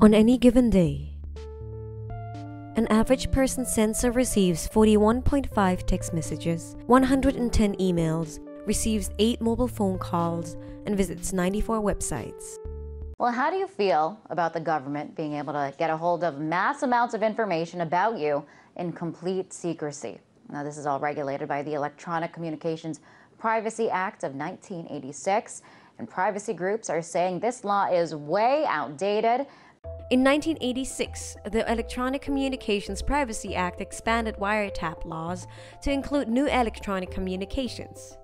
On any given day, an average person sends or receives 41.5 text messages, 110 emails, receives 8 mobile phone calls, and visits 94 websites. Well, how do you feel about the government being able to get a hold of mass amounts of information about you in complete secrecy? Now, this is all regulated by the Electronic Communications Privacy Act of 1986, and privacy groups are saying this law is way outdated. In 1986, the Electronic Communications Privacy Act expanded wiretap laws to include new electronic communications.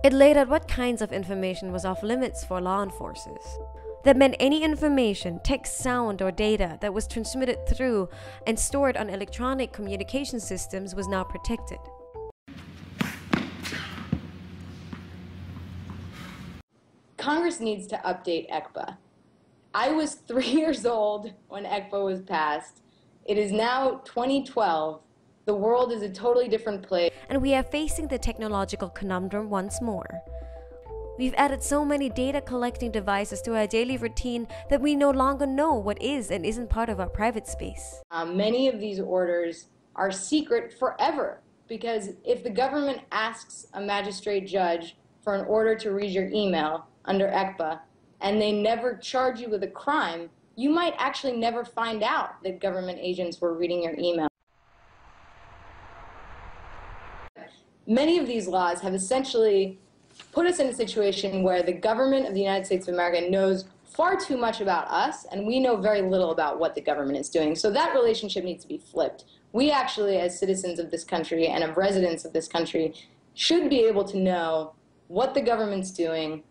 It laid out what kinds of information was off limits for law enforcers. That meant any information, text, sound, or data that was transmitted through and stored on electronic communication systems was now protected. Congress needs to update ECPA. I was 3 years old when ECPA was passed. It is now 2012. The world is a totally different place. And we are facing the technological conundrum once more. We've added so many data collecting devices to our daily routine that we no longer know what is and isn't part of our private space. Many of these orders are secret forever, because if the government asks a magistrate judge for an order to read your email under ECPA and they never charge you with a crime, you might actually never find out that government agents were reading your email. Many of these laws have essentially put us in a situation where the government of the United States of America knows far too much about us, and we know very little about what the government is doing. So that relationship needs to be flipped. We actually, as citizens of this country and of residents of this country, should be able to know what the government's doing,